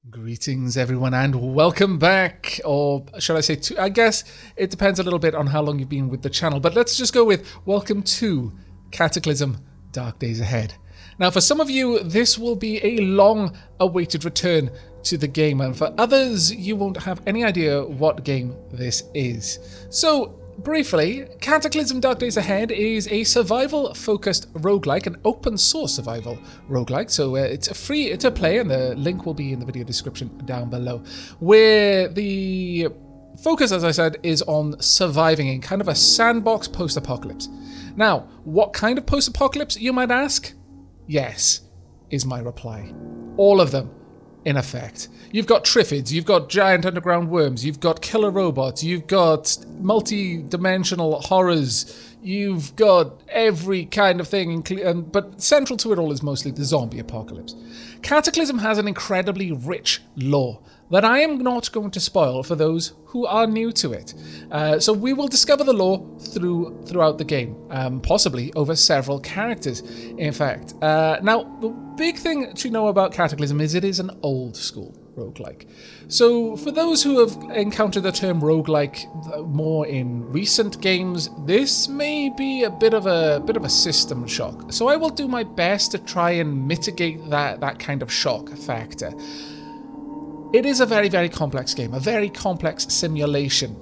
Greetings, everyone, and welcome back. Or should I say, I guess it depends a little bit on how long you've been with the channel, but let's just go with welcome to Cataclysm Dark Days Ahead. Now, for some of you, this will be a long-awaited return to the game, and for others, you won't have any idea what game this is. So, briefly, Cataclysm Dark Days Ahead is a survival-focused roguelike, an open-source survival roguelike, so it's free to play, and the link will be in the video description down below, where the focus, as I said, is on surviving in kind of a sandbox post-apocalypse. Now, what kind of post-apocalypse, you might ask? Yes, is my reply. All of them. In effect. You've got Triffids, you've got giant underground worms, you've got killer robots, you've got multi-dimensional horrors, you've got every kind of thing, but central to it all is mostly the zombie apocalypse. Cataclysm has an incredibly rich lore that I am not going to spoil for those who are new to it. So we will discover the lore throughout the game, possibly over several characters, in fact. Now, the big thing to know about Cataclysm is it is an old school roguelike. So for those who have encountered the term roguelike more in recent games, this may be a bit of a system shock. So I will do my best to try and mitigate that kind of shock factor. It is a very, very complex game, a very complex simulation.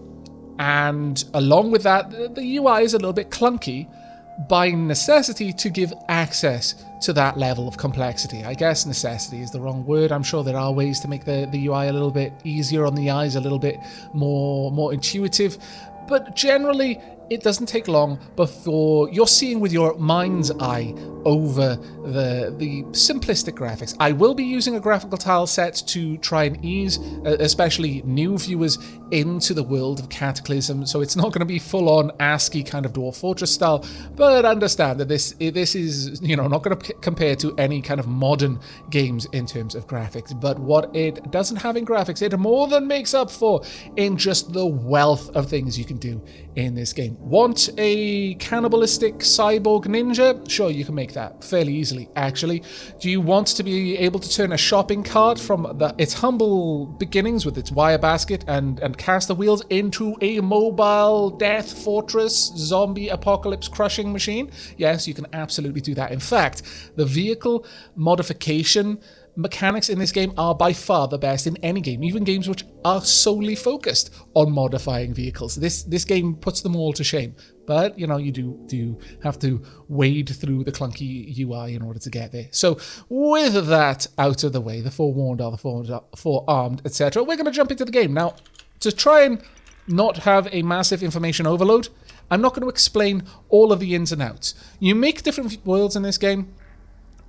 And along with that, the UI is a little bit clunky by necessity to give access to that level of complexity. I guess necessity is the wrong word. I'm sure there are ways to make the UI a little bit easier on the eyes, a little bit more intuitive. But generally, it doesn't take long before you're seeing with your mind's eye over the simplistic graphics. I will be using a graphical tile set to try and ease, especially new viewers, into the world of Cataclysm. So it's not going to be full-on ASCII kind of Dwarf Fortress style, but understand that this is, not going to compare to any kind of modern games in terms of graphics. But what it doesn't have in graphics, it more than makes up for in just the wealth of things you can do in this game. Want a cannibalistic cyborg ninja? Sure, you can make that fairly easily, actually. Do you want to be able to turn a shopping cart from its humble beginnings with its wire basket and cast the wheels into a mobile death fortress zombie apocalypse crushing machine? Yes, you can absolutely do that. In fact, the vehicle modification mechanics in this game are by far the best in any game, even games which are solely focused on modifying vehicles. This game puts them all to shame. But, you do have to wade through the clunky UI in order to get there. So, with that out of the way, the forewarned are the forearmed, etc., we're going to jump into the game. Now, to try and not have a massive information overload, I'm not going to explain all of the ins and outs. You make different worlds in this game,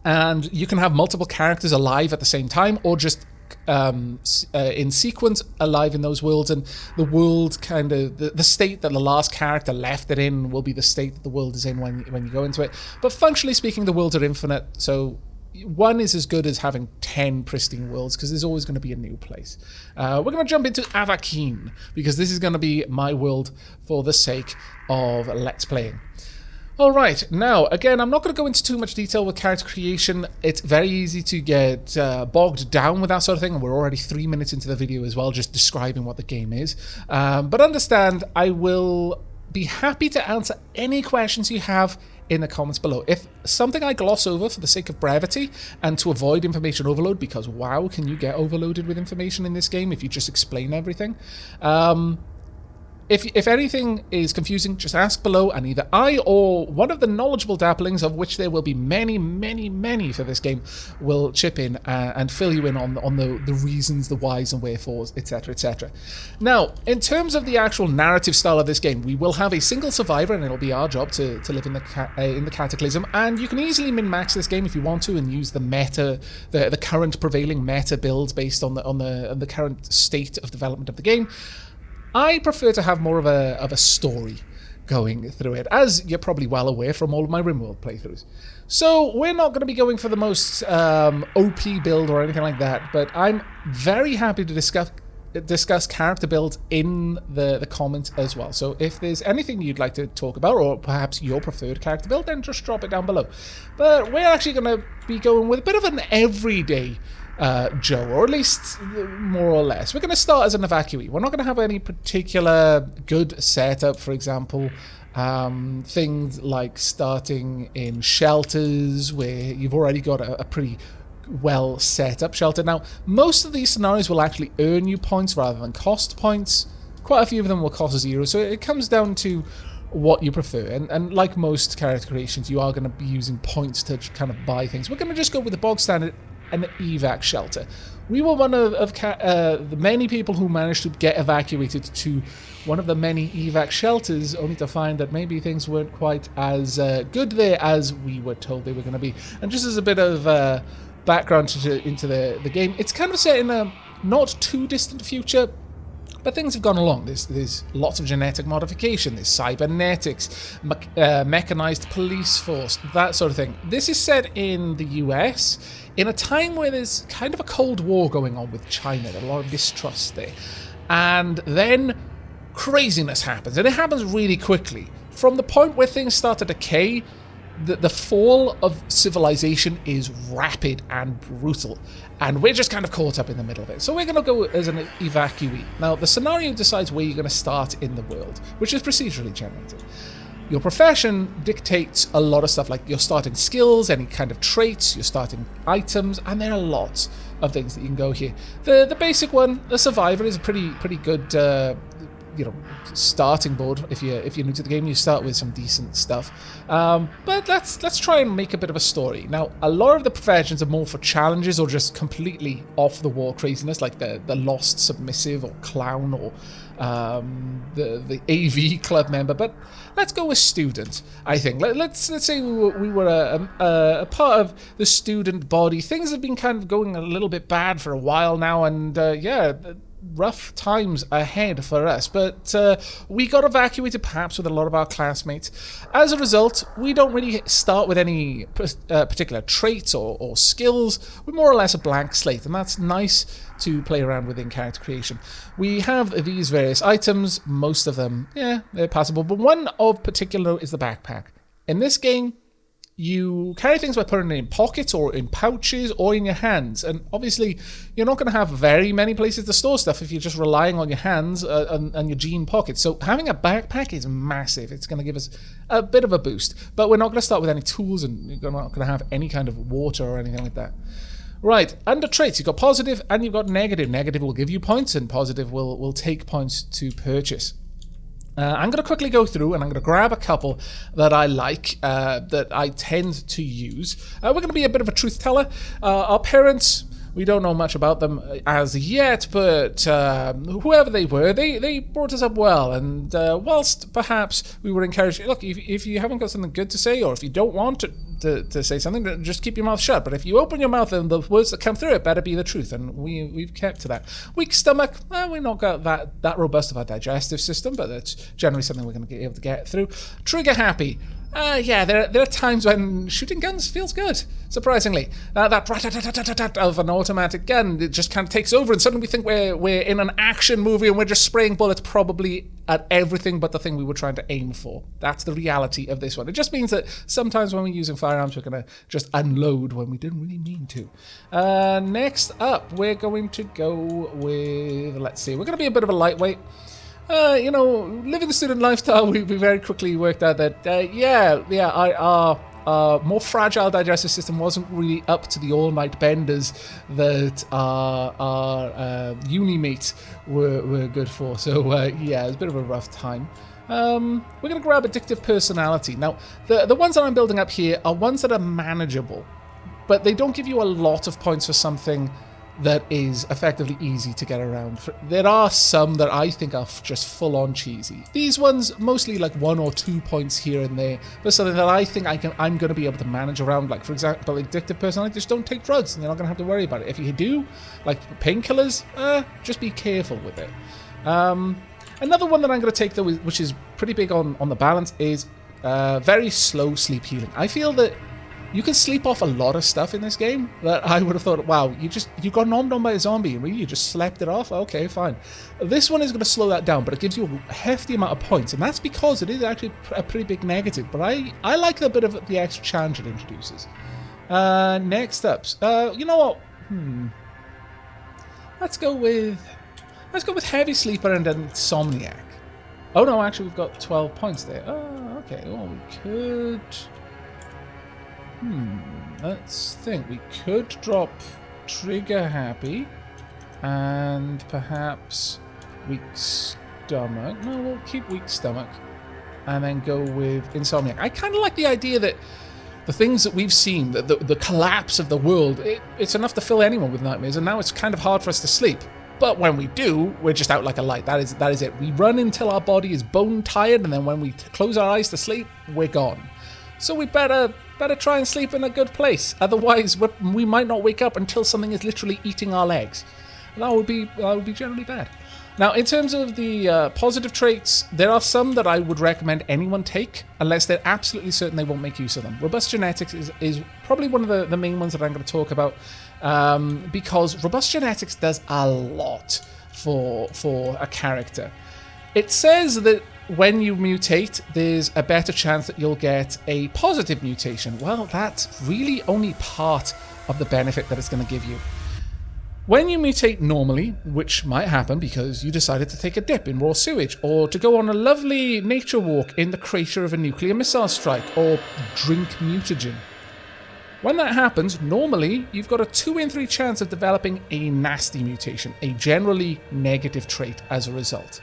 and you can have multiple characters alive at the same time, or just in sequence alive in those worlds, and the world kind of the state that the last character left it in will be the state that the world is in when you go into it. But functionally speaking, the worlds are infinite, so one is as good as having 10 pristine worlds, because there's always going to be a new place. We're going to jump into Aavak, because this is going to be my world for the sake of Let's Playing. Alright, now, again, I'm not going to go into too much detail with character creation. It's very easy to get bogged down with that sort of thing, and we're already 3 minutes into the video as well, just describing what the game is. But understand, I will be happy to answer any questions you have in the comments below. If something I gloss over for the sake of brevity and to avoid information overload, because wow, can you get overloaded with information in this game if you just explain everything? If anything is confusing, just ask below, and either I or one of the knowledgeable dapplings, of which there will be many, many, many for this game, will chip in and fill you in on the reasons, the whys and wherefores, etc., etc. Now, in terms of the actual narrative style of this game, we will have a single survivor, and it'll be our job to live in the Cataclysm, and you can easily min-max this game if you want to, and use the meta, the current prevailing meta builds based on the current state of development of the game. I prefer to have more of a story going through it, as you're probably well aware from all of my RimWorld playthroughs. So we're not going to be going for the most OP build or anything like that, but I'm very happy to discuss character builds in the comments as well. So if there's anything you'd like to talk about, or perhaps your preferred character build, then just drop it down below. But we're actually going to be going with a bit of an everyday Joe, or at least more or less. We're going to start as an evacuee. We're not going to have any particular good setup, for example. Things like starting in shelters where you've already got a pretty well set up shelter. Now, most of these scenarios will actually earn you points rather than cost points. Quite a few of them will cost 0, so it comes down to what you prefer. And like most character creations, you are going to be using points to kind of buy things. We're going to just go with the bog standard and evac shelter. We were one of the many people who managed to get evacuated to one of the many evac shelters, only to find that maybe things weren't quite as good there as we were told they were going to be. And just as a bit of background into the game, it's kind of set in a not too distant future, but things have gone along. There's lots of genetic modification, there's cybernetics, mechanized police force, that sort of thing. This is set in the US, in a time where there's kind of a Cold War going on with China, a lot of distrust there. And then craziness happens, and it happens really quickly. From the point where things start to decay, the fall of civilization is rapid and brutal, and we're just kind of caught up in the middle of it. So we're going to go as an evacuee. Now, the scenario decides where you're going to start in the world, which is procedurally generated. Your profession dictates a lot of stuff, like your starting skills, any kind of traits, your starting items, and there are lots of things that you can go here. The basic one, the survivor, is a pretty good starting board. If you're new to the game, you start with some decent stuff. But let's try and make a bit of a story. Now, a lot of the professions are more for challenges or just completely off the wall craziness, like the lost submissive or clown or the AV club member. But let's go with student. I think let's say we were a part of the student body. Things have been kind of going a little bit bad for a while now, and rough times ahead for us, but we got evacuated perhaps with a lot of our classmates. As a result, we don't really start with any particular traits or skills. We're more or less a blank slate, and that's nice to play around with in character creation. We have these various items, most of them, they're passable, but one of particular note is the backpack. In this game, you carry things by putting it in pockets or in pouches or in your hands. And obviously, you're not going to have very many places to store stuff if you're just relying on your hands and your jean pockets. So having a backpack is massive. It's going to give us a bit of a boost. But we're not going to start with any tools, and you're not going to have any kind of water or anything like that. Right, under traits, you've got positive and you've got negative. Negative will give you points, and positive will take points to purchase. I'm going to quickly go through, and I'm going to grab a couple that I like, that I tend to use. We're going to be a bit of a truth teller. Our parents, we don't know much about them as yet, but whoever they were, they brought us up well. And whilst perhaps we were encouraged, look, if you haven't got something good to say, or if you don't want to say something, just keep your mouth shut. But if you open your mouth, and the words that come through it better be the truth, and we've kept to that. Weak stomach, we're not got that robust of a digestive system, but that's generally something we're going to be able to get through. Trigger happy. There are times when shooting guns feels good, surprisingly. That rat-tat-tat-tat-tat of an automatic gun, it just kind of takes over, and suddenly we think we're in an action movie and we're just spraying bullets probably at everything but the thing we were trying to aim for. That's the reality of this one. It just means that sometimes when we're using firearms, we're going to just unload when we didn't really mean to. Next up, we're going to go with, let's see, we're going to be a bit of a lightweight. Living the student lifestyle, we very quickly worked out that, our more fragile digestive system wasn't really up to the all-night benders that our uni mates were good for. So, it was a bit of a rough time. We're going to grab addictive personality. Now, the ones that I'm building up here are ones that are manageable, but they don't give you a lot of points for something that is effectively easy to get around. There are some that I think are just full-on cheesy. These ones, mostly like 1 or 2 points here and there, but something that I think I'm going to be able to manage around. Like, for example, addictive personality, just don't take drugs, and you're not going to have to worry about it. If you do, like painkillers, just be careful with it. Another one that I'm going to take, though, which is pretty big on the balance, is very slow sleep healing. I feel that you can sleep off a lot of stuff in this game that I would have thought, wow, you got nommed on by a zombie and really you just slept it off? Okay, fine. This one is going to slow that down, but it gives you a hefty amount of points, and that's because it is actually a pretty big negative, but I like the bit of the extra challenge it introduces. Next up, you know what? Let's go with Heavy Sleeper and Insomniac. Oh no, actually we've got 12 points there. Oh, okay. Well, we could... let's think. We could drop Trigger Happy and perhaps Weak Stomach. No, we'll keep Weak Stomach and then go with Insomniac. I kind of like the idea that the things that we've seen, the collapse of the world, it's enough to fill anyone with nightmares, and now it's kind of hard for us to sleep. But when we do, we're just out like a light. That is it. We run until our body is bone tired, and then when we close our eyes to sleep, we're gone. So we better try and sleep in a good place. Otherwise, we might not wake up until something is literally eating our legs. And that would be generally bad. Now, in terms of the positive traits, there are some that I would recommend anyone take, unless they're absolutely certain they won't make use of them. Robust genetics is probably one of the main ones that I'm going to talk about, because robust genetics does a lot for a character. It says that when you mutate, there's a better chance that you'll get a positive mutation. Well, that's really only part of the benefit that it's going to give you. When you mutate normally, which might happen because you decided to take a dip in raw sewage, or to go on a lovely nature walk in the crater of a nuclear missile strike, or drink mutagen. When that happens, normally you've got a 2 in 3 chance of developing a nasty mutation, a generally negative trait as a result.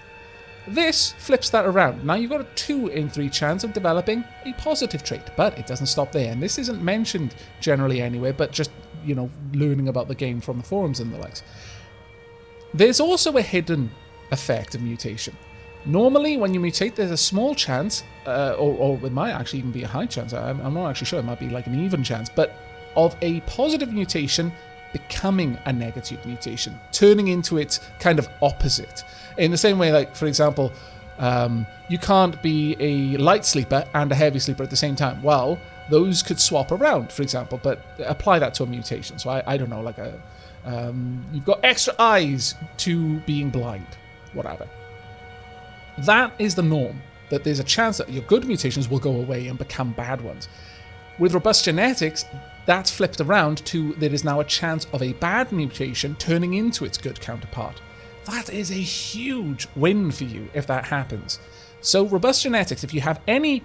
This flips that around. Now you've got a 2 in 3 chance of developing a positive trait, but it doesn't stop there. And this isn't mentioned generally anywhere, but just, learning about the game from the forums and the likes. There's also a hidden effect of mutation. Normally, when you mutate, there's a small chance, or it might actually even be a high chance, I'm not actually sure, it might be like an even chance, but of a positive mutation becoming a negative mutation, turning into its kind of opposite. In the same way, like, for example, you can't be a light sleeper and a heavy sleeper at the same time. Well, those could swap around, for example, but apply that to a mutation. So I don't know, like you've got extra eyes to being blind, whatever. That is the norm, that there's a chance that your good mutations will go away and become bad ones. With robust genetics, that's flipped around to there is now a chance of a bad mutation turning into its good counterpart. That is a huge win for you if that happens. So robust genetics, if you have any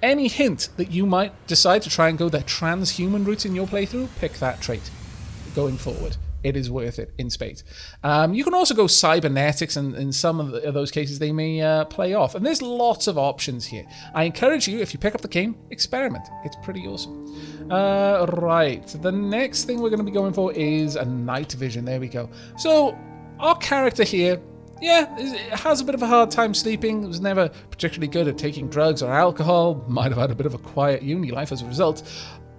hint that you might decide to try and go the transhuman route in your playthrough, pick that trait going forward. It is worth it in spades. You can also go cybernetics, and in some of those cases they may play off. And there's lots of options here. I encourage you, if you pick up the game, experiment. It's pretty awesome. Right, the next thing we're going to be going for is a night vision. There we go. So our character here, has a bit of a hard time sleeping. Was never particularly good at taking drugs or alcohol. Might have had a bit of a quiet uni life as a result.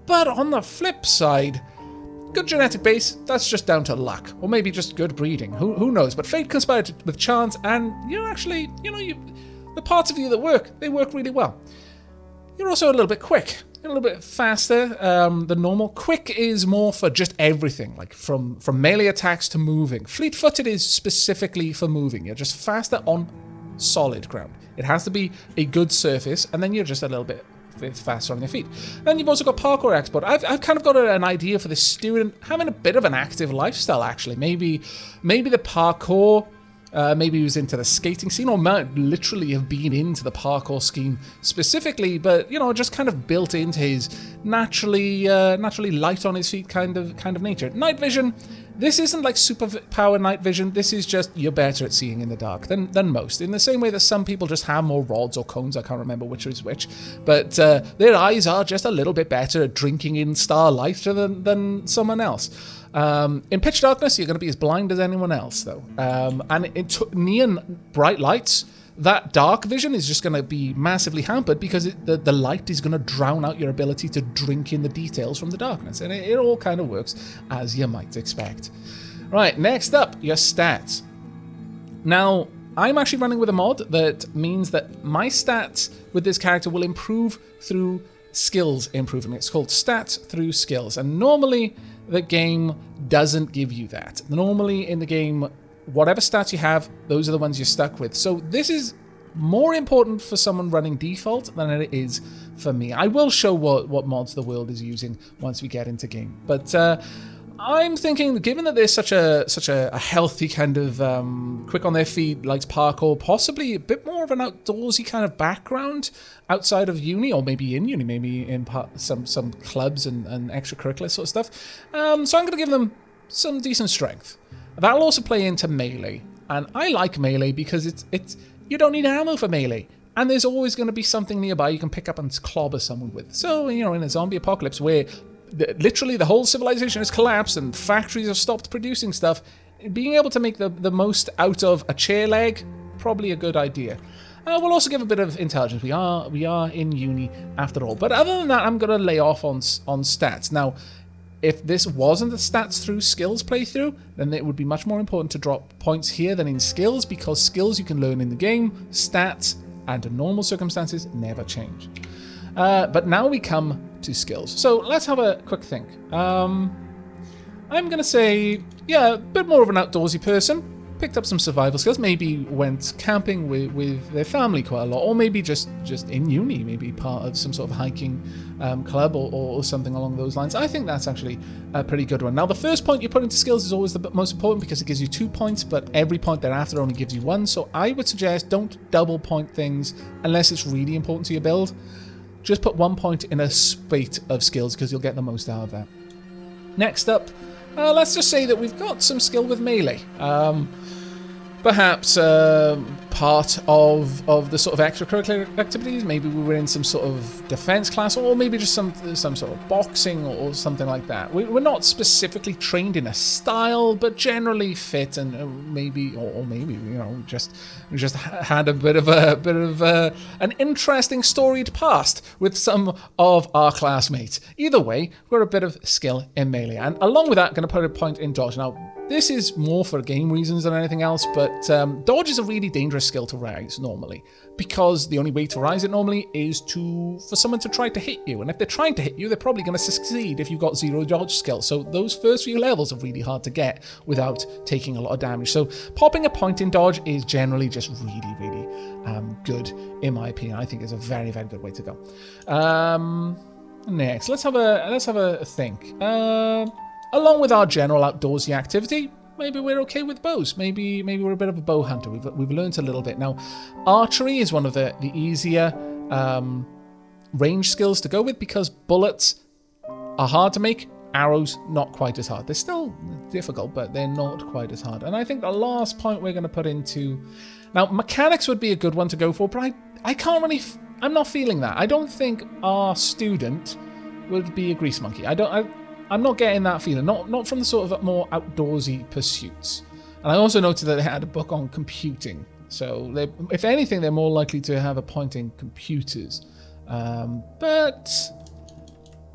But on the flip side, good genetic base, that's just down to luck. Or maybe just good breeding. Who knows? But fate conspired with chance, and the parts of you that work, they work really well. You're also a little bit quick. A little bit faster than normal. Quick is more for just everything, like from melee attacks to moving. Fleet-footed is specifically for moving. You're just faster on solid ground. It has to be a good surface, and then you're just a little bit faster on your feet. Then you've also got parkour expert. I've kind of got an idea for this student having a bit of an active lifestyle, actually. Maybe the parkour. Maybe he was into the skating scene, or might literally have been into the parkour scheme specifically, but just kind of built into his naturally light on his feet kind of nature. Night vision. This isn't like superpower night vision. This is just you're better at seeing in the dark than most. In the same way that some people just have more rods or cones. I can't remember which is which, but their eyes are just a little bit better at drinking in starlight than someone else. In pitch darkness, you're going to be as blind as anyone else, though. And in neon bright lights, that dark vision is just going to be massively hampered because the light is going to drown out your ability to drink in the details from the darkness. And it all kind of works as you might expect. Right, next up, your stats. Now, I'm actually running with a mod that means that my stats with this character will improve through skills improvement. It's called stats through skills. And normally, the game doesn't give you that. Normally in the game, whatever stats you have, those are the ones you're stuck with. So this is more important for someone running default than it is for me. I will show what mods the world is using once we get into game. But I'm thinking, given that there's such a healthy kind of quick on their feet, likes parkour, possibly a bit more of an outdoorsy kind of background outside of uni, or maybe in uni, maybe in some clubs and extracurricular sort of stuff. So I'm going to give them some decent strength. That'll also play into melee, and I like melee because it's you don't need ammo for melee. And there's always going to be something nearby you can pick up and clobber someone with. So, in a zombie apocalypse where literally the whole civilization has collapsed and factories have stopped producing stuff, being able to make the most out of a chair leg, probably a good idea. We'll also give a bit of intelligence. We are in uni after all. But other than that, I'm going to lay off on stats. Now, if this wasn't a stats through skills playthrough, then it would be much more important to drop points here than in skills, because skills you can learn in the game, stats under normal circumstances never change. But now we come to skills. So let's have a quick think. I'm going to say, a bit more of an outdoorsy person. Picked up some survival skills. Maybe went camping with their family quite a lot. Or maybe just in uni. Maybe part of some sort of hiking club or something along those lines. I think that's actually a pretty good one. Now, the first point you put into skills is always the most important because it gives you 2 points, but every point thereafter only gives you 1. So I would suggest don't double point things unless it's really important to your build. Just put 1 point in a spate of skills because you'll get the most out of that. Next up, let's just say that we've got some skill with melee. Perhaps part of the sort of extracurricular activities. Maybe we were in some sort of defense class, or maybe just some sort of boxing or something like that. We're not specifically trained in a style, but generally fit, and maybe just had a bit of an interesting storied past with some of our classmates. Either way, we've got a bit of skill in melee, and along with that, going to put a point in dodge. Now, this is more for game reasons than anything else, but dodge is a really dangerous skill to rise normally, because the only way to rise it normally is for someone to try to hit you, and if they're trying to hit you, they're probably going to succeed if you've got 0 dodge skill. So those first few levels are really hard to get without taking a lot of damage. So popping a point in dodge is generally just really, really good, in my opinion. I think it's a very, very good way to go. Next, let's have a think. Along with our general outdoorsy activity, maybe we're okay with bows. Maybe we're a bit of a bow hunter. We've learned a little bit. Now, archery is one of the easier range skills to go with because bullets are hard to make. Arrows, not quite as hard. They're still difficult, but they're not quite as hard. And I think the last point we're going to put into... Now, mechanics would be a good one to go for, but I can't really... I'm not feeling that. I don't think our student would be a grease monkey. I'm not getting that feeling, not from the sort of more outdoorsy pursuits. And I also noted that they had a book on computing. So, if anything, they're more likely to have a point in computers. But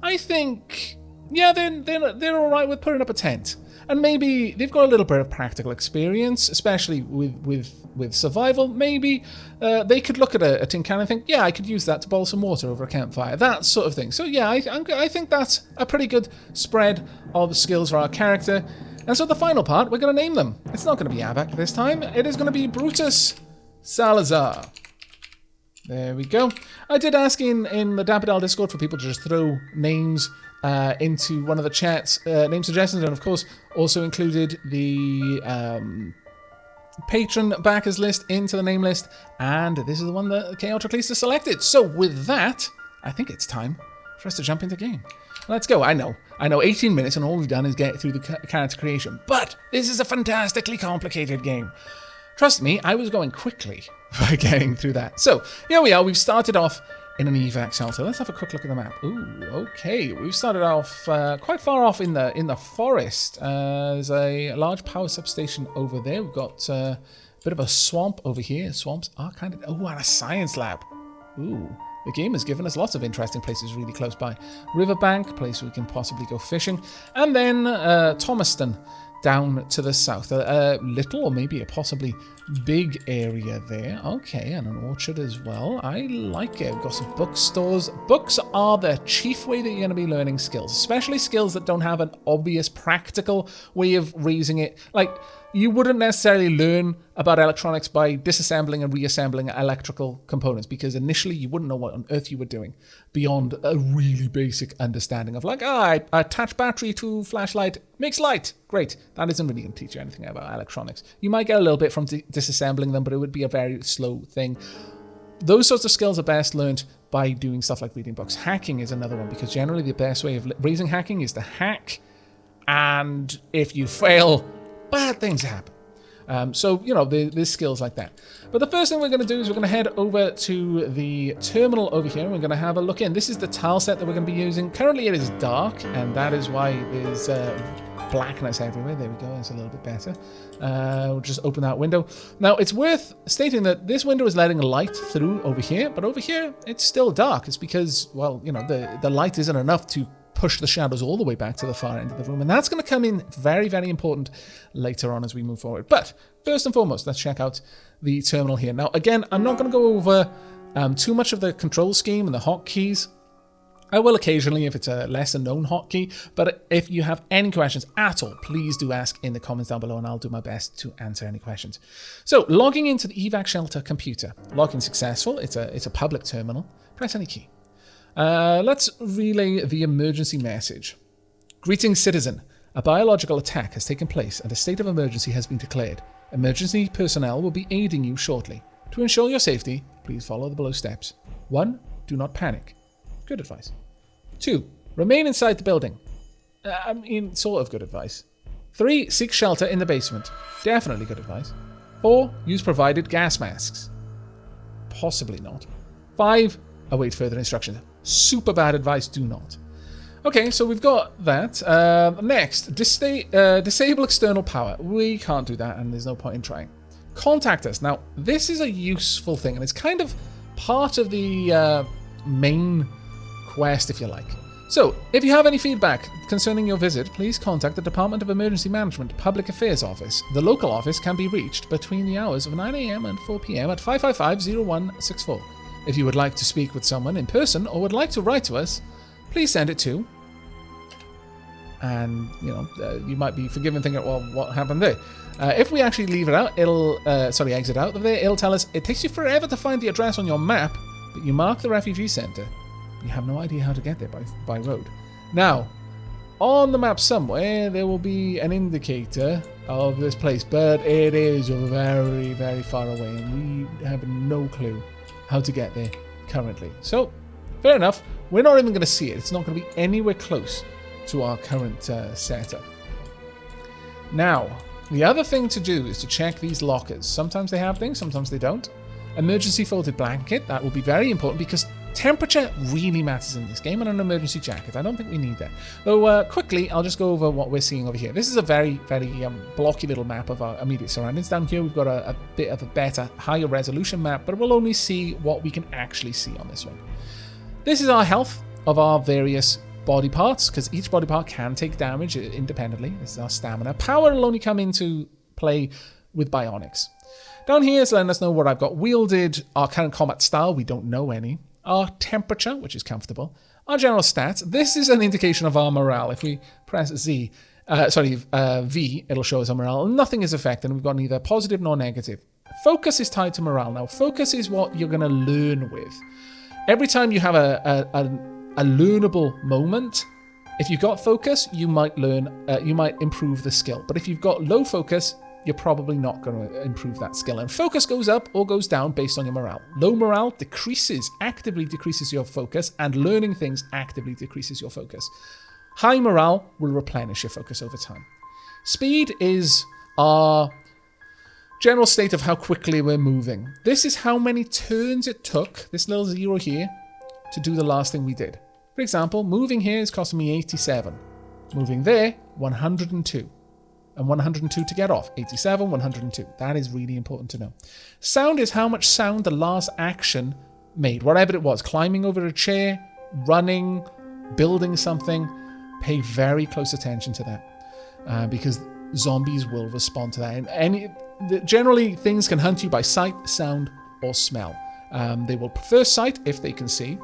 I think, they're all right with putting up a tent. And maybe they've got a little bit of practical experience, especially with survival. Maybe they could look at a tin can and think, I could use that to boil some water over a campfire, that sort of thing. So I think that's a pretty good spread of skills for our character. And so the final part, we're going to name them. It's not going to be Aavak this time. It is going to be Brutus Salazar. There we go. I did ask in the Dapper Discord for people to just throw names into one of the chat's name suggestions, and of course also included the patron backers list into the name list, and this is the one that Cataclysm selected. So with that, I think it's time for us to jump into game. Let's go. I know 18 minutes and all we've done is get through the character creation, but this is a fantastically complicated game. Trust me, I was going quickly by getting through that. So here we are. We've started off in an evac shelter. Let's have a quick look at the map. Ooh, okay. We've started off quite far off in the forest. There's a large power substation over there. We've got a bit of a swamp over here. Swamps are kind of... Oh, and a science lab. Ooh. The game has given us lots of interesting places really close by. Riverbank, place we can possibly go fishing. And then Thomaston down to the south. A little or maybe a possibly big area there. Okay, and an orchard as well. I like it. We've got some bookstores. Books are the chief way that you're going to be learning skills, especially skills that don't have an obvious practical way of raising it. Like, You wouldn't necessarily learn about electronics by disassembling and reassembling electrical components, because initially you wouldn't know what on earth you were doing beyond a really basic understanding of like, I attach battery to flashlight, makes light. Great. That isn't really going to teach you anything about electronics. You might get a little bit from disassembling them, but it would be a very slow thing. Those sorts of skills are best learned by doing stuff like reading books. Hacking is another one, because generally the best way of raising hacking is to hack, and if you fail, bad things happen. So, there's skills like that. But the first thing we're going to do is we're going to head over to the terminal over here. We're going to have a look in. This is the tile set that we're going to be using. Currently it is dark, and that is why there's blackness everywhere. There we go. It's a little bit better. We'll just open that window. Now, it's worth stating that this window is letting light through over here, but over here it's still dark. It's because, well, the light isn't enough to push the shadows all the way back to the far end of the room, and that's going to come in very, very important later on as we move forward. But first and foremost, let's check out the terminal here. Now, again, I'm not going to go over too much of the control scheme and the hotkeys. I will occasionally if it's a lesser known hotkey, but if you have any questions at all, please do ask in the comments down below and I'll do my best to answer any questions. So, logging into the evac shelter computer. Login successful. It's a public terminal. Press any key. Let's relay the emergency message. Greetings, citizen. A biological attack has taken place and a state of emergency has been declared. Emergency personnel will be aiding you shortly. To ensure your safety, please follow the below steps. 1. Do not panic. Good advice. 2. Remain inside the building. Sort of good advice. 3. Seek shelter in the basement. Definitely good advice. 4. Use provided gas masks. Possibly not. 5. Await further instructions. Super bad advice, do not. Okay, so we've got that. Next, disable external power. We can't do that, and there's no point in trying. Contact us. Now, this is a useful thing, and it's kind of part of the main quest, if you like. So, if you have any feedback concerning your visit, please contact the Department of Emergency Management Public Affairs Office. The local office can be reached between the hours of 9 a.m. and 4 p.m. at 555-0164. If you would like to speak with someone in person or would like to write to us, please send it to... And, you might be forgiven thinking, well, what happened there? If we actually leave it out, exit out of there, it'll tell us it takes you forever to find the address on your map, but you mark the refugee center. You have no idea how to get there by road. Now, on the map somewhere, there will be an indicator of this place, but it is very, very far away, and we have no clue how to get there currently. So, fair enough. We're not even going to see it. It's not going to be anywhere close to our current setup. Now, the other thing to do is to check these lockers. Sometimes they have things, sometimes they don't. Emergency folded blanket, that will be very important because temperature really matters in this game, and an emergency jacket. I don't think we need that. Though, quickly, I'll just go over what we're seeing over here. This is a very, very blocky little map of our immediate surroundings. Down here, we've got a bit of a better, higher resolution map, but we'll only see what we can actually see on this one. This is our health of our various body parts, because each body part can take damage independently. This is our stamina. Power will only come into play with bionics. Down here is letting us know what I've got wielded. Our current combat style, we don't know any. Our temperature, which is comfortable. Our general stats. This is an indication of our morale. If we press V, it'll show us our morale. Nothing is affected. We've got neither positive nor negative. Focus is tied to morale. Now, focus is what you're going to learn with. Every time you have a learnable moment, if you've got focus, you might improve the skill. But if you've got low focus, you're probably not going to improve that skill. And focus goes up or goes down based on your morale. Low morale actively decreases your focus, and learning things actively decreases your focus. High morale will replenish your focus over time. Speed is our general state of how quickly we're moving. This is how many turns it took, this little zero here, to do the last thing we did. For example, moving here is costing me 87. Moving there, 102. And 102 to get off. 87, 102. That is really important to know. Sound is how much sound the last action made. Whatever it was. Climbing over a chair, running, building something. Pay very close attention to that. Because zombies will respond to that. And generally, things can hunt you by sight, sound, or smell. They will prefer sight if they can see.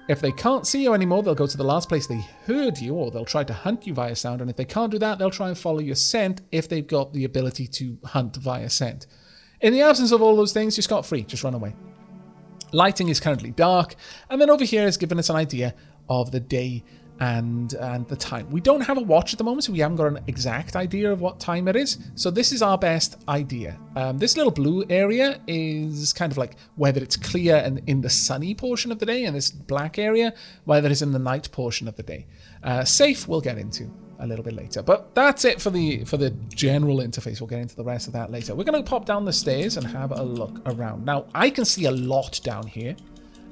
If they can't see you anymore, they'll go to the last place they heard you, or they'll try to hunt you via sound. And if they can't do that, they'll try and follow your scent if they've got the ability to hunt via scent. In the absence of all those things, you're scot-free. Just run away. Lighting is currently dark. And then over here is giving us an idea of the day and the time. We don't have a watch at the moment, so we haven't got an exact idea of what time it is. So this is our best idea. This little blue area is kind of like whether it's clear and in the sunny portion of the day, and this black area, whether it's in the night portion of the day. Safe we'll get into a little bit later. But that's it for the general interface. We'll get into the rest of that later. We're going to pop down the stairs and have a look around. Now, I can see a lot down here,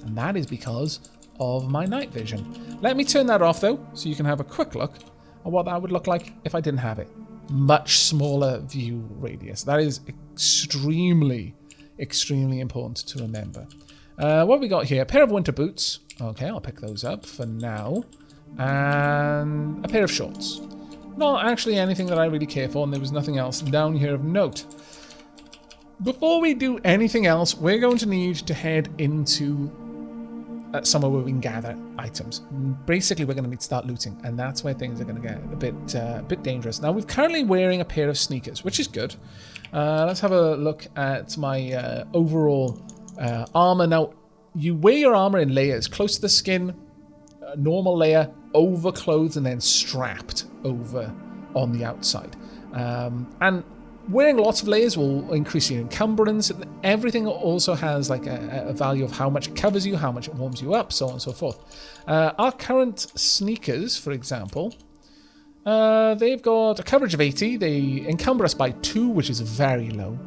and that is because of my night vision. Let me turn that off though, so you can have a quick look at what that would look like if I didn't have it. Much smaller view radius. That is extremely, extremely important to remember. What have we got here? A pair of winter boots. Okay, I'll pick those up for now. And a pair of shorts. Not actually anything that I really care for, and there was nothing else down here of note. Before we do anything else, we're going to need to head into somewhere where we can gather items. Basically, we're going to need to start looting, and that's where things are going to get a bit dangerous. Now, we're currently wearing a pair of sneakers, which is good. Let's have a look at my overall armor. Now, you wear your armor in layers, close to the skin, normal layer, over clothes, and then strapped over on the outside. And wearing lots of layers will increase your encumbrance. Everything also has like a value of how much it covers you, how much it warms you up, so on and so forth. Our current sneakers, for example, they've got a coverage of 80. They encumber us by 2, which is very low.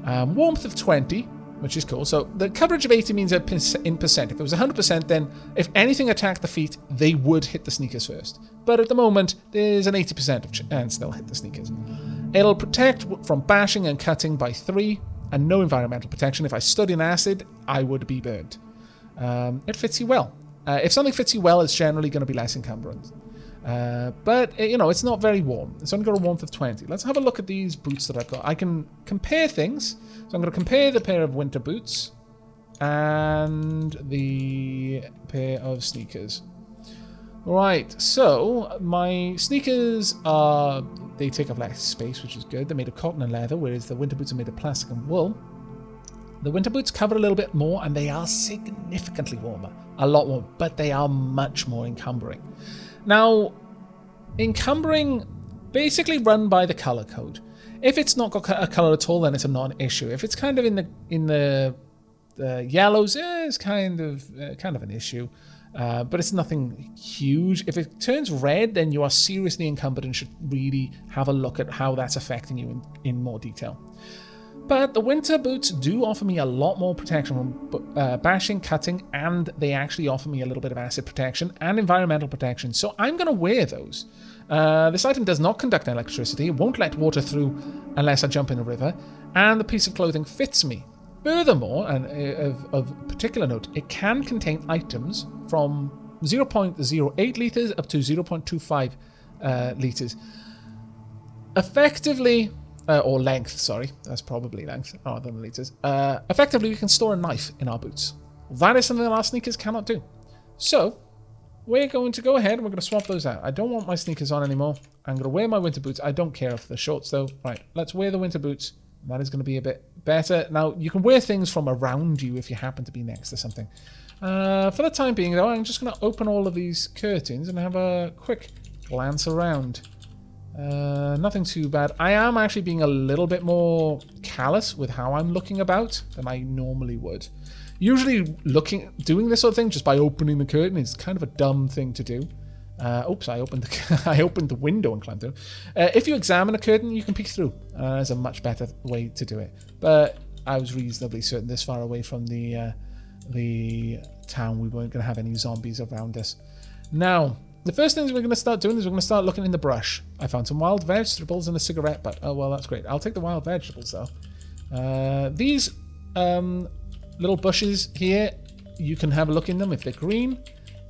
Warmth of 20, which is cool. So the coverage of 80 means in percent. If it was 100%, then if anything attacked the feet, they would hit the sneakers first. But at the moment, there's an 80% chance they'll hit the sneakers. It'll protect from bashing and cutting by 3, and no environmental protection. If I stood in acid, I would be burned. It fits you well. If something fits you well, it's generally going to be less encumbrance. But, you know, it's not very warm. It's only got a warmth of 20. Let's have a look at these boots that I've got. I can compare things. So I'm going to compare the pair of winter boots and the pair of sneakers. Right, so my sneakers they take up less space, which is good. They're made of cotton and leather, whereas the winter boots are made of plastic and wool. The winter boots cover a little bit more, and they are significantly warmer. A lot warmer, but they are much more encumbering. Now, encumbering basically run by the color code. If it's not got a color at all, then it's a non-issue. If it's kind of in the yellows, it's kind of an issue. But it's nothing huge. If it turns red, then you are seriously encumbered and should really have a look at how that's affecting you in more detail. But the winter boots do offer me a lot more protection from bashing, cutting, and they actually offer me a little bit of acid protection and environmental protection. So I'm going to wear those. This item does not conduct electricity. It won't let water through unless I jump in a river. And the piece of clothing fits me. Furthermore, and of particular note, it can contain items from 0.08 litres up to 0.25 litres. Effectively, or length, sorry, that's probably length rather than litres. Effectively, we can store a knife in our boots. That is something that our sneakers cannot do. So, we're going to go ahead and we're going to swap those out. I don't want my sneakers on anymore. I'm going to wear my winter boots. I don't care if they're shorts though. Right, let's wear the winter boots. That is going to be a bit better. Now, you can wear things from around you if you happen to be next to something. For the time being, though, I'm just going to open all of these curtains and have a quick glance around. Nothing too bad. I am actually being a little bit more callous with how I'm looking about than I normally would. Usually, doing this sort of thing just by opening the curtain is kind of a dumb thing to do. Oops, I opened the window and climbed through. If you examine a curtain, you can peek through. There's a much better way to do it. But I was reasonably certain this far away from the town we weren't going to have any zombies around us. Now, the first things we're going to start doing is we're going to start looking in the brush. I found some wild vegetables and a cigarette butt. Oh, well, that's great. I'll take the wild vegetables, though. These little bushes here, you can have a look in them if they're green.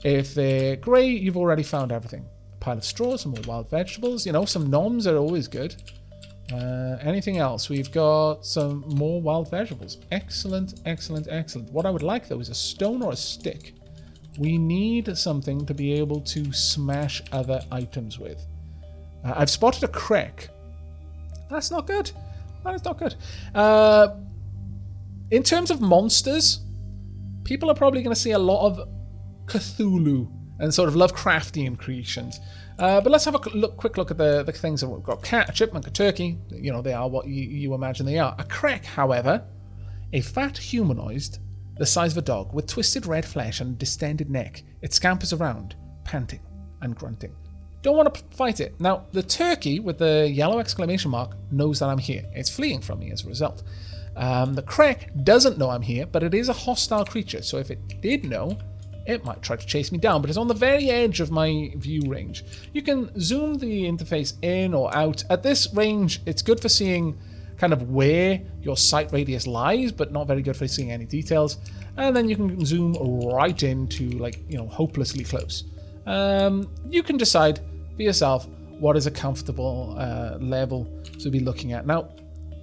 If they're grey, you've already found everything. A pile of straw, some more wild vegetables. You know, some noms are always good. Anything else? We've got some more wild vegetables. Excellent, excellent, excellent. What I would like, though, is a stone or a stick. We need something to be able to smash other items with. I've spotted a crack. That's not good. That is not good. In terms of monsters, people are probably going to see a lot of Cthulhu and sort of Lovecraftian creations. But let's have a quick look at the things that we've got. Cat, a chipmunk, a turkey. You know, they are what you imagine they are. A crack, however, a fat humanoid the size of a dog with twisted red flesh and distended neck. It scampers around, panting and grunting. Don't want to fight it. Now, the turkey with the yellow exclamation mark knows that I'm here. It's fleeing from me as a result. The crack doesn't know I'm here, but it is a hostile creature, so if it did know, it might try to chase me down, but it's on the very edge of my view range. You can zoom the interface in or out. At this range, it's good for seeing kind of where your sight radius lies, but not very good for seeing any details. And then you can zoom right into, like, you know, hopelessly close. You can decide for yourself what is a comfortable level to be looking at. Now,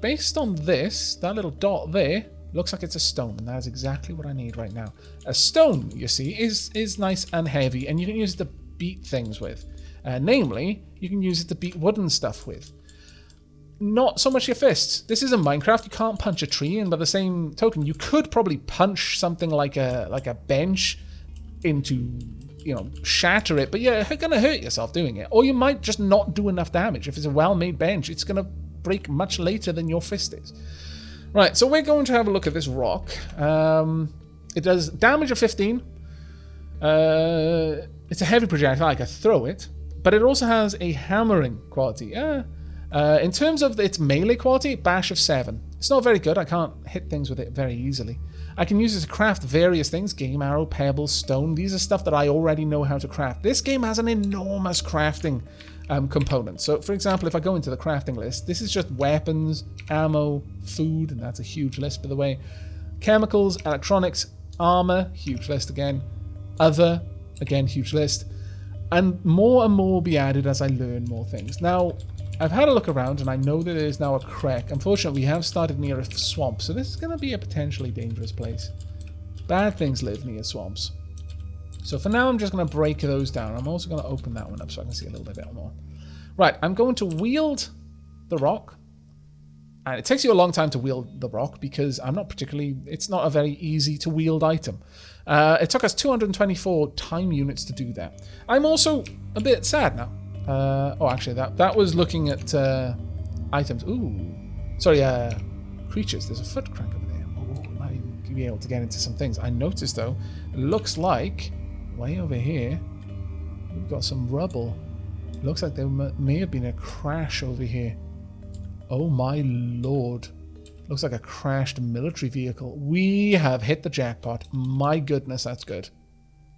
based on this, that little dot there looks like it's a stone, and that is exactly what I need right now. A stone, you see, is nice and heavy, and you can use it to beat things with. Namely, you can use it to beat wooden stuff with. Not so much your fists. This is a Minecraft. You can't punch a tree, and by the same token, you could probably punch something like a bench into, you know, shatter it, but you're going to hurt yourself doing it. Or you might just not do enough damage. If it's a well-made bench, it's going to break much later than your fist is. Right, so we're going to have a look at this rock. It does damage of 15. It's a heavy projectile. I can throw it, but it also has a hammering quality. In terms of its melee quality, bash of 7. It's not very good. I can't hit things with it very easily. I can use it to craft various things. Game arrow, pebbles, stone. These are stuff that I already know how to craft. This game has an enormous crafting component. So, for example, if I go into the crafting list, this is just weapons, ammo, food, and that's a huge list, by the way. Chemicals, electronics, armor, huge list again. Other, again, huge list. And more will be added as I learn more things. Now, I've had a look around, and I know that there is now a crack. Unfortunately, we have started near a swamp, so this is going to be a potentially dangerous place. Bad things live near swamps. So for now, I'm just going to break those down. I'm also going to open that one up so I can see a little bit more. Right, I'm going to wield the rock. And it takes you a long time to wield the rock because it's not a very easy to wield item. It took us 224 time units to do that. I'm also a bit sad now. Actually, that was looking at items. Ooh. Sorry, creatures. There's a foot crank over there. Oh, we might even be able to get into some things. I noticed, though, it looks like way over here, we've got some rubble. It looks like there may have been a crash over here. Oh, my lord. Looks like a crashed military vehicle. We have hit the jackpot. My goodness, that's good.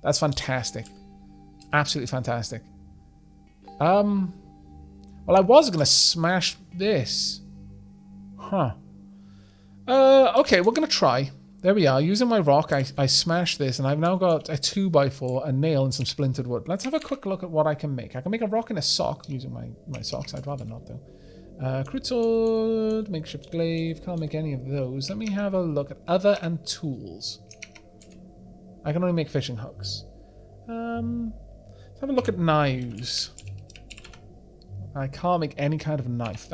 That's fantastic. Absolutely fantastic. Well, I was going to smash this. Huh. Okay, we're going to try. There we are. Using my rock, I smashed this, and I've now got a 2x4, a nail, and some splintered wood. Let's have a quick look at what I can make. I can make a rock and a sock using my socks. I'd rather not, though. Crude sword, makeshift glaive. Can't make any of those. Let me have a look at other and tools. I can only make fishing hooks. Let's have a look at knives. I can't make any kind of knife.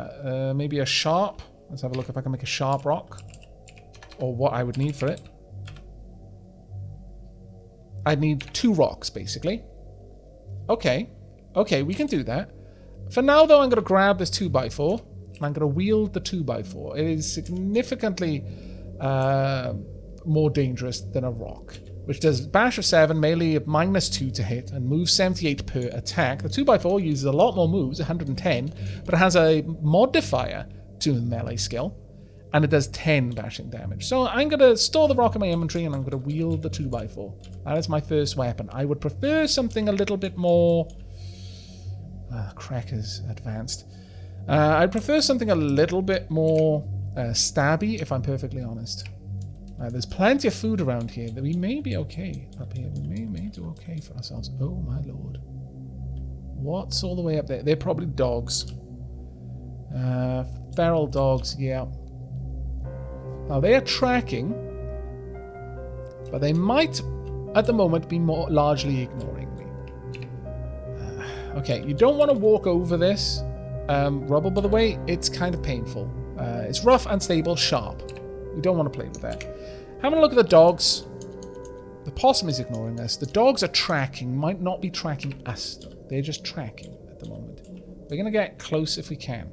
Maybe a sharp. Let's have a look if I can make a sharp rock. Or what I would need for it. I'd need 2 rocks, basically. Okay. Okay, we can do that. For now, though, I'm going to grab this 2x4. And I'm going to wield the 2x4. It is significantly more dangerous than a rock. Which does bash of 7, melee of -2 to hit, and moves 78 per attack. The 2x4 uses a lot more moves, 110, but it has a modifier to the melee skill, and it does 10 bashing damage. So I'm going to store the rock in my inventory, and I'm going to wield the 2x4. That is my first weapon. I would prefer something a little bit more... crack is advanced. I'd prefer something a little bit more stabby, if I'm perfectly honest. There's plenty of food around here that we may be okay up here. We may do okay for ourselves. Oh my lord. What's all the way up there? They're probably dogs. Feral dogs, yeah. Now they are tracking, but they might at the moment, be more largely ignoring me. Okay, you don't want to walk over this rubble, by the way. It's kind of painful. It's rough, unstable, sharp. You don't want to play with that. Having a look at the dogs. The possum is ignoring us. The dogs are tracking. Might not be tracking us, though. They're just tracking at the moment. We're going to get close if we can.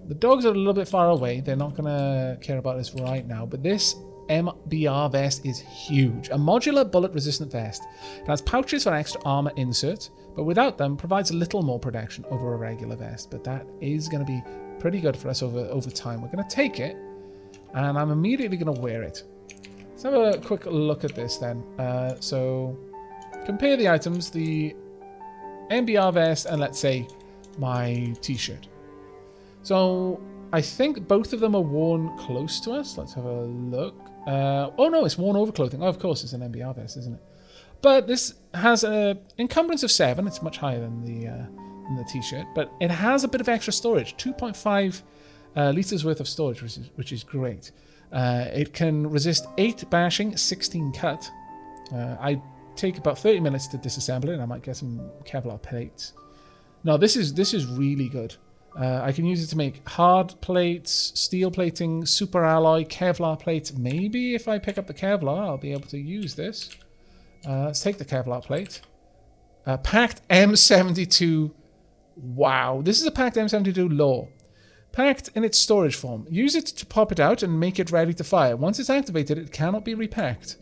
The dogs are a little bit far away. They're not going to care about us right now. But this MBR vest is huge. A modular bullet-resistant vest. It has pouches for extra armor insert, but without them, provides a little more protection over a regular vest. But that is going to be pretty good for us over time. We're going to take it, and I'm immediately going to wear it. Let's have a quick look at this then. So, compare the items. The MBR vest and, let's say, my t-shirt. So, I think both of them are worn close to us. Let's have a look. Oh no, it's worn over clothing. Oh, of course, it's an MBR vest, isn't it? But this has an encumbrance of 7. It's much higher than the t-shirt. But it has a bit of extra storage. 2.5 litres worth of storage, which is great. It can resist 8 bashing, 16 cut. I take about 30 minutes to disassemble it, and I might get some Kevlar plates. No, this is really good. I can use it to make hard plates, steel plating, super alloy, Kevlar plates. Maybe if I pick up the Kevlar, I'll be able to use this. Let's take the Kevlar plate. Packed M72. Wow, this is a packed M72 law. Packed in its storage form. Use it to pop it out and make it ready to fire. Once it's activated, it cannot be repacked.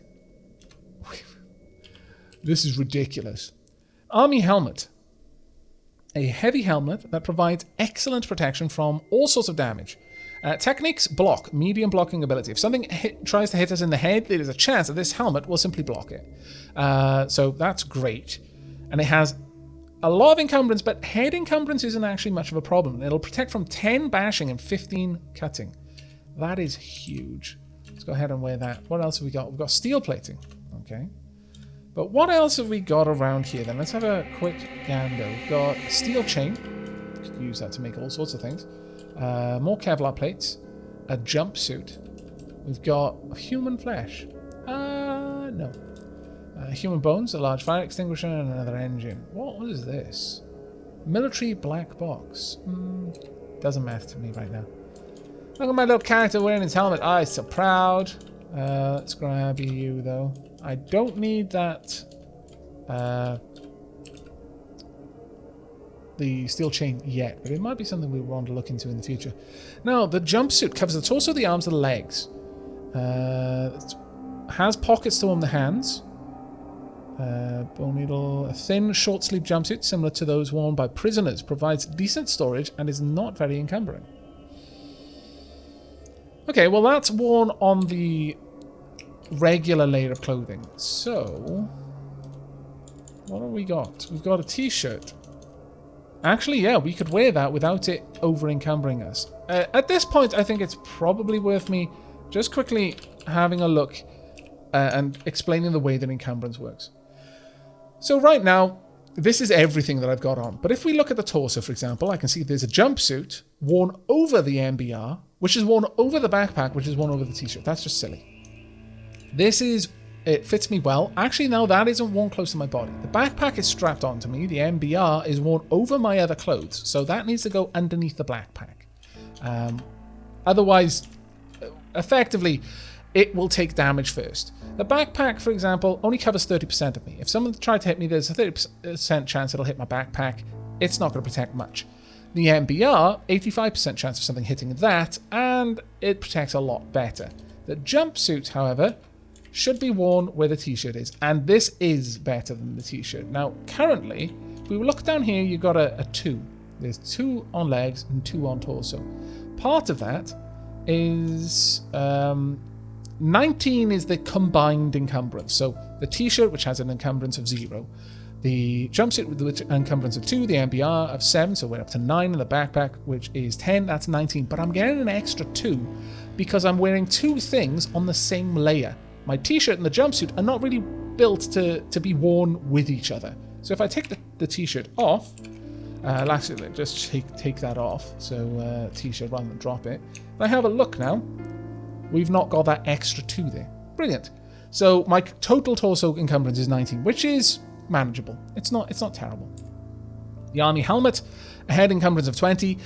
This is ridiculous. Army helmet. A heavy helmet that provides excellent protection from all sorts of damage. Techniques: block, medium blocking ability. If something tries to hit us in the head, there is a chance that this helmet will simply block it. So that's great. And it has a lot of encumbrance, but head encumbrance isn't actually much of a problem. It'll protect from 10 bashing and 15 cutting. That is huge. Let's go ahead and wear that. What else have we got? We've got steel plating. Okay. But what else have we got around here then? Let's have a quick gander. We've got steel chain. We could use that to make all sorts of things. More Kevlar plates. A jumpsuit. We've got human flesh. No. Human bones, a large fire extinguisher, and another engine. What is this? Military black box. Doesn't matter to me right now. Look at my little character wearing his helmet. Oh, he's so proud. Let's grab you, though. I don't need that. The steel chain yet, but it might be something we want to look into in the future. Now, the jumpsuit covers the torso, the arms, and the legs. It has pockets to warm the hands. Bone needle. A thin, short-sleeved jumpsuit, similar to those worn by prisoners, provides decent storage and is not very encumbering. Okay, well that's worn on the regular layer of clothing. So, what have we got? We've got a t-shirt. Actually, yeah, we could wear that without it over-encumbering us. At this point, I think it's probably worth me just quickly having a look and explaining the way that encumbrance works. So right now, this is everything that I've got on. But if we look at the torso, for example, I can see there's a jumpsuit worn over the MBR, which is worn over the backpack, which is worn over the t-shirt. That's just silly. It fits me well. Actually, no, that isn't worn close to my body. The backpack is strapped onto me. The MBR is worn over my other clothes. So that needs to go underneath the backpack. Otherwise, effectively, it will take damage first. The backpack, for example, only covers 30% of me. If someone tried to hit me, there's a 30% chance it'll hit my backpack. It's not going to protect much. The MBR, 85% chance of something hitting that, and it protects a lot better. The jumpsuit, however, should be worn where the t-shirt is, and this is better than the t-shirt. Now, currently, if we look down here, you've got a 2. There's 2 on legs and 2 on torso. Part of that is 19 is the combined encumbrance. So the t-shirt, which has an encumbrance of 0, the jumpsuit with the encumbrance of 2, the MBR of 7, so we're up to 9, and the backpack, which is 10, that's 19. But I'm getting an extra 2 because I'm wearing 2 things on the same layer. My t-shirt and the jumpsuit are not really built to be worn with each other. So if I take the t-shirt off, actually, just take that off, so t-shirt rather than drop it. If I have a look now, we've not got that extra 2 there. Brilliant. So my total torso encumbrance is 19, which is manageable. It's not terrible. The army helmet, a head encumbrance of 20.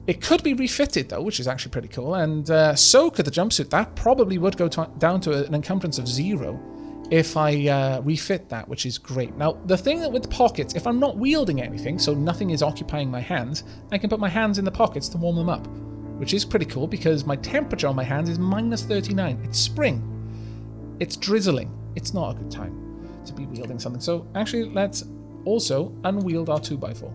It could be refitted though, which is actually pretty cool. And so could the jumpsuit. That probably would go down to an encumbrance of 0 if I refit that, which is great. Now, the thing with the pockets, if I'm not wielding anything, so nothing is occupying my hands, I can put my hands in the pockets to warm them up, which is pretty cool because my temperature on my hands is minus 39. It's spring. It's drizzling. It's not a good time to be wielding something. So actually, let's also unwield our 2x4.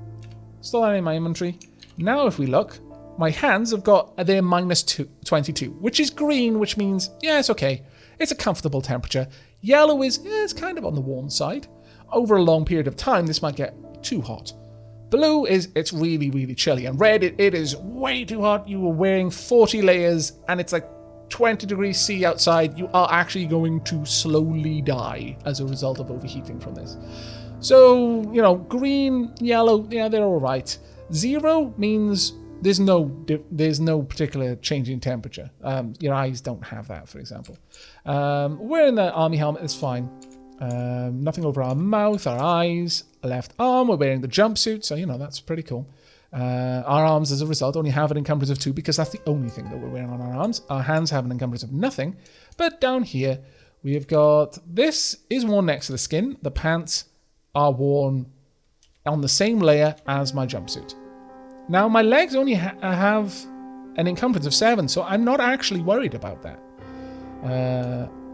Still that in my inventory. Now if we look, my hands have got their minus 22, which is green, which means, yeah, it's okay. It's a comfortable temperature. Yellow is, it's kind of on the warm side. Over a long period of time, this might get too hot. Blue is, it's really, really chilly. And red, it is way too hot. You were wearing 40 layers and it's like 20 degrees C outside. You are actually going to slowly die as a result of overheating from this. So, you know, green, yellow, yeah, they're all right. 0 means there's no particular change in temperature. Your eyes don't have that, for example. Wearing the army helmet is fine. Nothing over our mouth, our eyes, left arm. We're wearing the jumpsuit, so, you know, that's pretty cool. Our arms, as a result, only have an encumbrance of 2 because that's the only thing that we're wearing on our arms. Our hands have an encumbrance of nothing. But down here, we have got... This is worn next to the skin. The pants are worn on the same layer as my jumpsuit. Now, my legs only have an encumbrance of 7, so I'm not actually worried about that.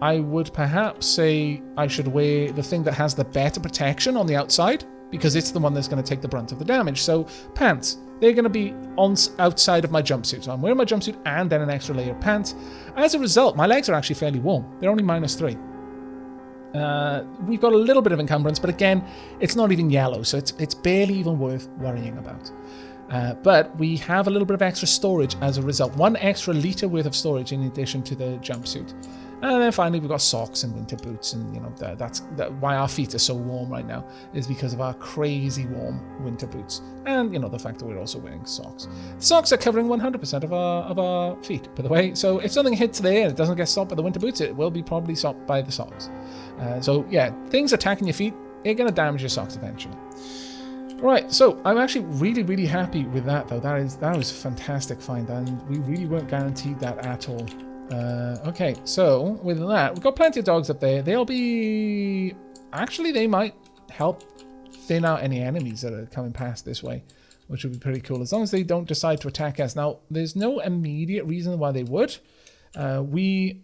I would perhaps say I should wear the thing that has the better protection on the outside, because it's the one that's going to take the brunt of the damage. So, pants, they're going to be outside of my jumpsuit. So I'm wearing my jumpsuit and then an extra layer of pants. As a result, my legs are actually fairly warm. They're only minus 3. We've got a little bit of encumbrance, but again, it's not even yellow, so it's barely even worth worrying about. But we have a little bit of extra storage as a result. 1 extra litre worth of storage in addition to the jumpsuit. And then finally we've got socks and winter boots, and you know that's why our feet are so warm right now is because of our crazy warm winter boots, and you know the fact that we're also wearing socks. Socks are covering 100% of our feet, by the way. So if something hits there and it doesn't get stopped by the winter boots, it will be probably stopped by the socks. So yeah, things attacking your feet, they're going to damage your socks eventually. Right, so I'm actually really, really happy with that though. That was a fantastic find, and we really weren't guaranteed that at all. Okay, so with that, we've got plenty of dogs up there. They'll be... Actually, they might help thin out any enemies that are coming past this way, which would be pretty cool, as long as they don't decide to attack us. Now, there's no immediate reason why they would. We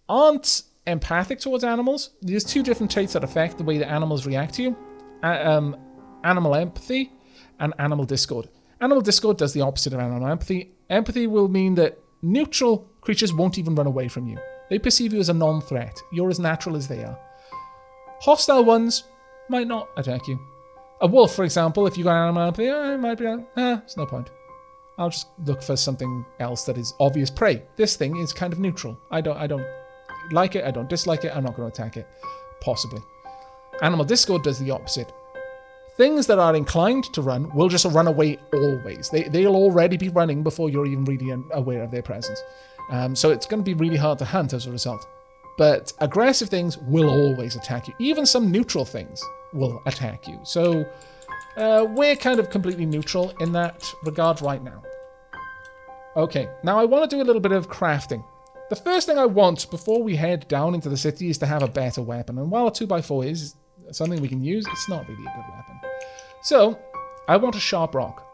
aren't empathic towards animals. There's 2 different traits that affect the way that animals react to you. Animal empathy and animal discord. Animal discord does the opposite of animal empathy. Empathy will mean that neutral creatures won't even run away from you. They perceive you as a non-threat. You're as natural as they are. Hostile ones might not attack you. A wolf, for example, if you got animal empathy, it might be like, it's no point. I'll just look for something else that is obvious prey. This thing is kind of neutral. I don't like it, I don't dislike it, I'm not going to attack it. Possibly. Animal discord does the opposite. Things that are inclined to run will just run away always. They'll already be running before you're even really aware of their presence. So it's going to be really hard to hunt as a result. But aggressive things will always attack you. Even some neutral things will attack you. So we're kind of completely neutral in that regard right now. Okay, now I want to do a little bit of crafting. The first thing I want before we head down into the city is to have a better weapon. And while a 2x4 is something we can use, it's not really a good weapon. So, I want a sharp rock.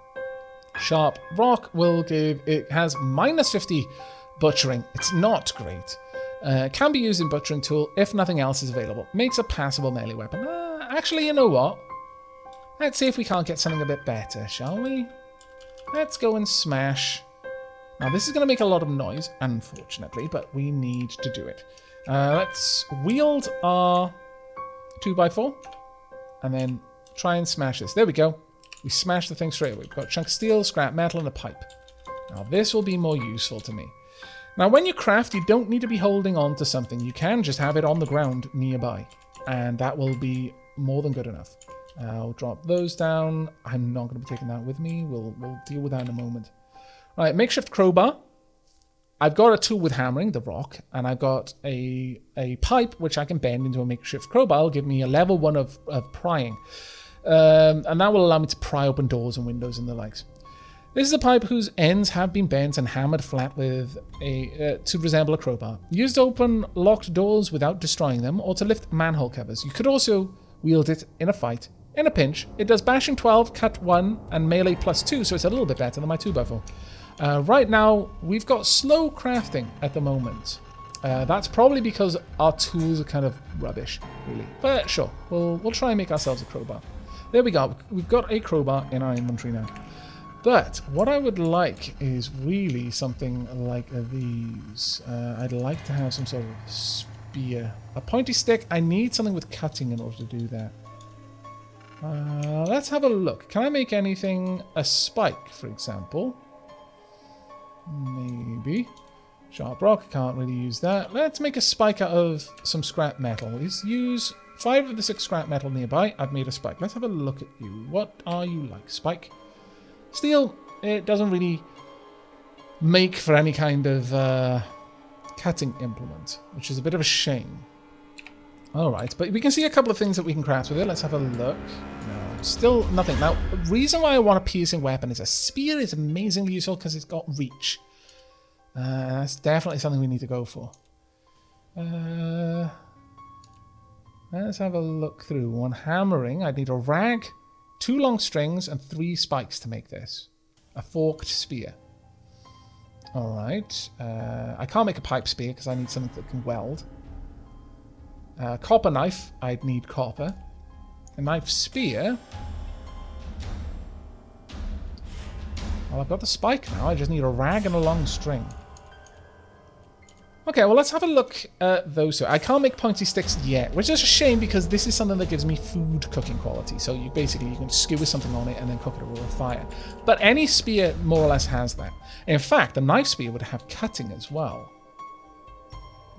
Sharp rock will give... It has minus 50 butchering. It's not great. Can be used in butchering tool if nothing else is available. Makes a passable melee weapon. Actually, you know what? Let's see if we can't get something a bit better, shall we? Let's go and smash. Now, this is going to make a lot of noise, unfortunately, but we need to do it. Let's wield our 2x4 and then try and smash this. There we go. We smash the thing straight away. We've got a chunk of steel, scrap metal, and a pipe. Now, this will be more useful to me. Now, when you craft, you don't need to be holding on to something. You can just have it on the ground nearby, and that will be more than good enough. I'll drop those down. I'm not going to be taking that with me. We'll deal with that in a moment. All right, makeshift crowbar. I've got a tool with hammering, the rock, and I've got a pipe which I can bend into a makeshift crowbar. It'll give me a level 1 of prying. And that will allow me to pry open doors and windows and the likes. This is a pipe whose ends have been bent and hammered flat with to resemble a crowbar. Used to open locked doors without destroying them, or to lift manhole covers. You could also wield it in a fight. In a pinch, it does bashing 12, cut 1, and melee +2, so it's a little bit better than my 2x4. Right now, we've got slow crafting at the moment. That's probably because our tools are kind of rubbish, really. But sure, we'll try and make ourselves a crowbar. There we go. We've got a crowbar in our inventory now. But what I would like is really something like these. I'd like to have some sort of spear. A pointy stick. I need something with cutting in order to do that. Let's have a look. Can I make anything? A spike, for example. Maybe. Sharp rock. Can't really use that. Let's make a spike out of some scrap metal. Let's use 5 of the 6 scrap metal nearby. I've made a spike. Let's have a look at you. What are you like? Spike. Steel. It doesn't really make for any kind of cutting implement, which is a bit of a shame. Alright, but we can see a couple of things that we can craft with it. Let's have a look. No, still nothing. Now, the reason why I want a piercing weapon is a spear is amazingly useful because it's got reach. That's definitely something we need to go for. Let's have a look through. One hammering. I'd need a rag, 2 long strings, and 3 spikes to make this. A forked spear. Alright. I can't make a pipe spear because I need something that can weld. Copper knife. I'd need copper. A knife spear. Well, I've got the spike now. I just need a rag and a long string. Okay, well, let's have a look at those two. I can't make pointy sticks yet, which is a shame because this is something that gives me food cooking quality. So you can skewer something on it and then cook it over a fire. But any spear more or less has that. In fact, the knife spear would have cutting as well.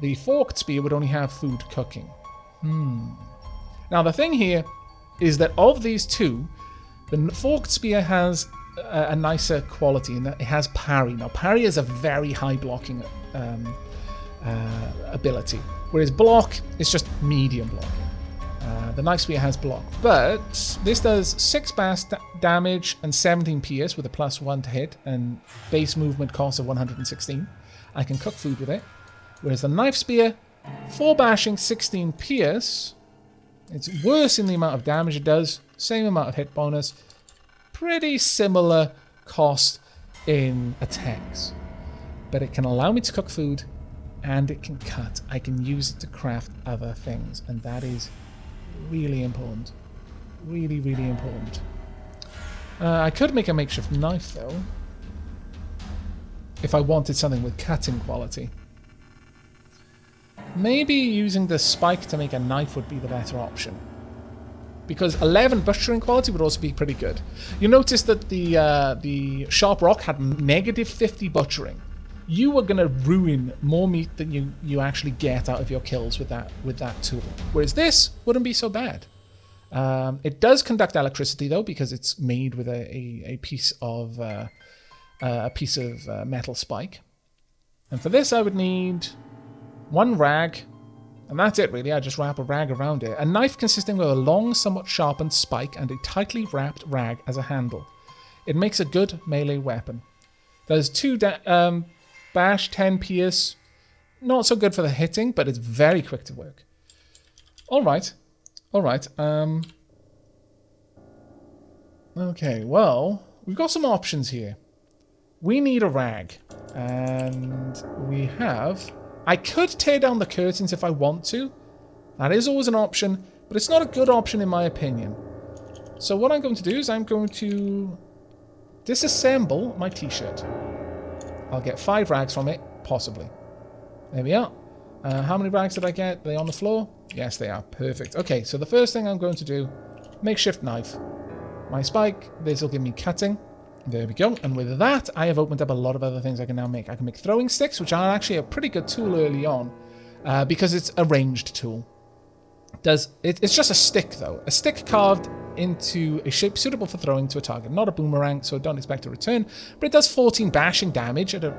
The forked spear would only have food cooking. Now, the thing here is that of these two, the forked spear has a nicer quality in that it has parry. Now, parry is a very high blocking ability, whereas block is just medium blocking. The knife spear has block, but this does 6 bash damage and 17 pierce with a +1 to hit and base movement cost of 116. I can cook food with it. Whereas the knife spear, 4 bashing, 16 pierce. It's worse in the amount of damage it does, same amount of hit bonus, pretty similar cost in attacks. But it can allow me to cook food and it can cut. I can use it to craft other things, and that is really important. Really, really important. I could make a makeshift knife though, if I wanted something with cutting quality. Maybe using the spike to make a knife would be the better option. Because 11 butchering quality would also be pretty good. You notice that the sharp rock had -50 butchering. You are going to ruin more meat than you actually get out of your kills with that tool. Whereas this wouldn't be so bad. It does conduct electricity though, because it's made with a piece of metal spike. And for this I would need 1 rag, and that's it really. I just wrap a rag around it. A knife consisting of a long, somewhat sharpened spike and a tightly wrapped rag as a handle. It makes a good melee weapon. There's 2 bash, 10 pierce. Not so good for the hitting, but it's very quick to work. Alright. Alright. Okay, well, we've got some options here. We need a rag. And we have... I could tear down the curtains if I want to. That is always an option, but it's not a good option in my opinion. So what I'm going to do is I'm going to disassemble my t-shirt. I'll get 5 rags from it, possibly. There we are. How many rags did I get? Are they on the floor? Yes, they are. Perfect. Okay, so the first thing I'm going to do, makeshift knife. My spike, this will give me cutting. There we go. And with that, I have opened up a lot of other things I can now make. I can make throwing sticks, which are actually a pretty good tool early on, because it's a ranged tool. It's just a stick, though. A stick carved into a shape suitable for throwing to a target. Not a boomerang, so don't expect a return, but it does 14 bashing damage at a